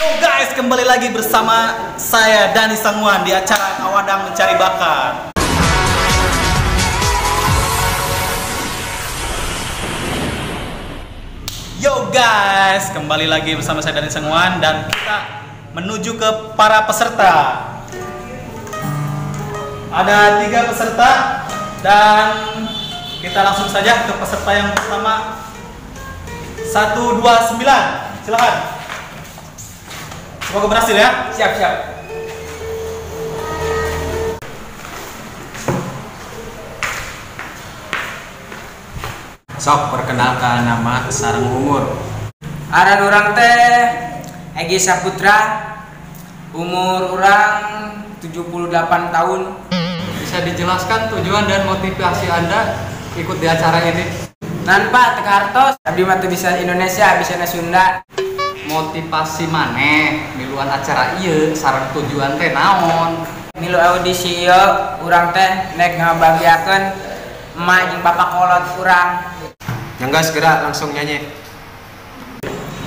Yo guys, kembali lagi bersama saya Dani Sangwan di acara Kawadang Mencari Bakat. Yo guys, kembali lagi bersama saya Dani Sangwan dan kita menuju ke para peserta. Ada 3 peserta dan kita langsung saja ke peserta yang pertama 129. Silakan. Semoga berhasil ya. Siap. Sok perkenalkan nama sareng umur. Aran orang teh Egi Saputra. Umur orang 78 tahun. Bisa dijelaskan tujuan dan motivasi Anda ikut di acara ini? Nanpa Tekartos, abdi mah teu bisa Indonesia, bisa na Sunda. Motivasi maneh miluan acara ieu sareng tujuan teh naon? Milu audisi ieu urang teh nek ngabagiakeun emak jeung papa kolot urang. Nyangga segera langsung nyanyi.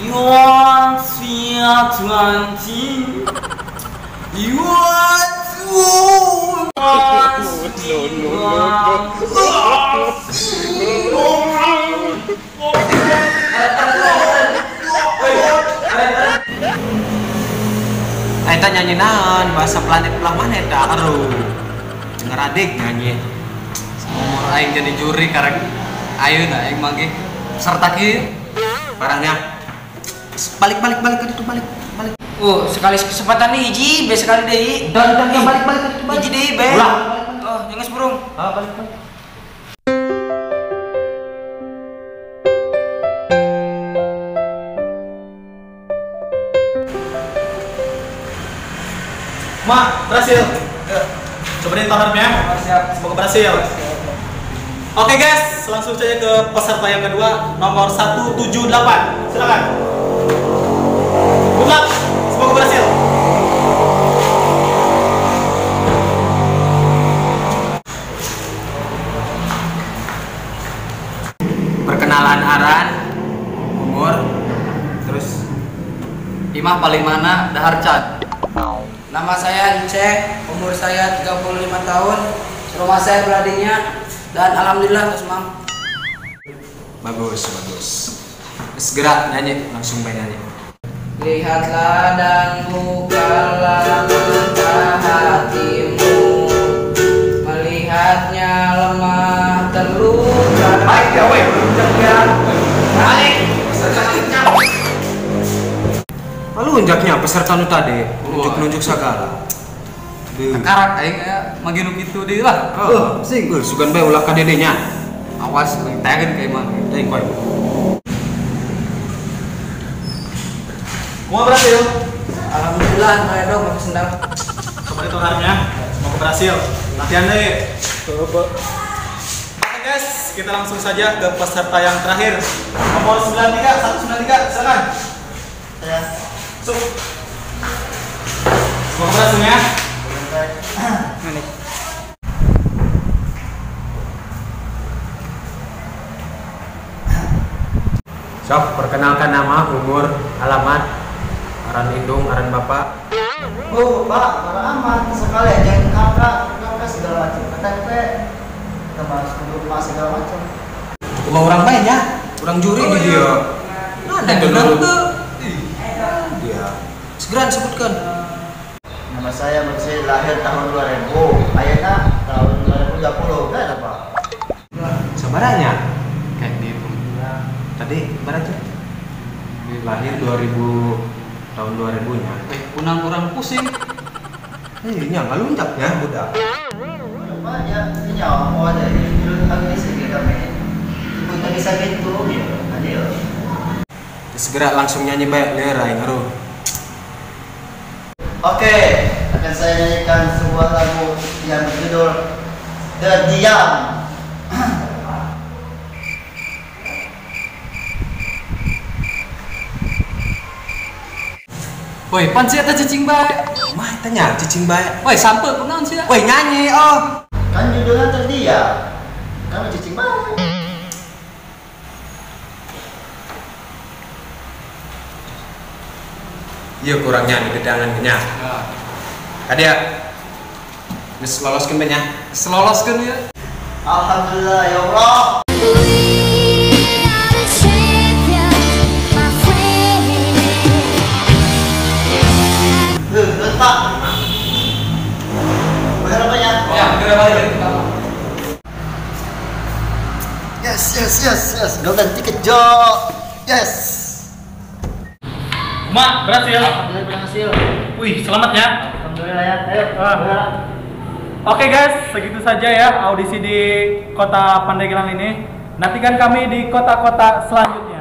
愿下传情，愿做Aita nyanyi naon bahasa planet belah mana eta aduh. Denger adik nyanyi. Umur aing jadi juri karek ayeuna aing mangge serta kieu Barangnya balik ke itu balik. Oh, sekali kesempatan nih hiji, be sekali deui. Dan balik ke itu Hiji deui be. Ulang. Oh, jangan burung. Balik. Ma, berhasil. Coba harapnya. Siap. Semoga berhasil. Oke guys, langsung saja ke peserta yang kedua nomor 178. Silakan. Good luck. Semoga berhasil. Perkenalan Aran, umur, terus imah paling mana dahar can. Nama saya Ence, umur saya 35 tahun. Rumah saya Beladinya dan alhamdulillah terus mam. bagus. Segera nyanyi, langsung main nyanyi. Lihatlah dan bukalah mata hatimu, melihatnya lemah terluka. Baik ya, weh, Balik. Lalu unjaknya peserta nu tadi, nunjuk segala. Karak aing mangge nu kitu deui lah. Sing sugan bae ulah ka dedenya. Awas tayakeun ka imah. Teuing koy. Semua berhasil. Alhamdulillah, mulai dong pakai sendal. Coba harapnya. Semoga berhasil. Latihan deh. Oke guys, kita langsung saja ke peserta yang terakhir. Nomor 193, silakan. Saya. Semoga berhasil ya. Sok perkenalkan nama, umur, alamat, aran indung, aran bapak. Oh, Pak, para aman sekali aja kakak segala macam. KTP, termasuk rumah segala macam. Cuma orang main ya, orang juri di dia. Ada dulu. Dia. Segera sebutkan. Nama saya masih lahir tahun 2000, ayahnya tahun 2020, kan apa? Sabarannya. Kayak gitu. Tadi baratnya. Lahir 2000 tahun 2000-nya. Unang urang pusing. Nya ngalunjak ya budak. Apa ya? Ini nyawa aja. Dulu kami sedikit kami. Ibu tadi sakit tuh, adil. Segera langsung nyanyi baik lerai ngaruh. Oke, akan saya nyanyikan sebuah lagu yang berjudul The Diam. Woi, pan sih eta cicing bae. Mah tanya cicing baik. Woi, sampe kunaon sih? Woi nyanyi oh. Kan judulnya terdiam. Kami cicing banget. Iya kurangnya nih gedangannya. Kadia, wis loloskeun be nya. Seloloskeun ya. Alhamdulillah ya Allah. Pak. Berapanya? Ya, kira balik ke kamar. Yes. Golden ticket Jo. Yes. Uma, berhasil. Alhamdulillah berhasil. Wih, selamat ya. Alhamdulillah ya. Ayo. Oke guys, segitu saja ya audisi di Kota Pandeglang ini. Nantikan kami di kota-kota selanjutnya.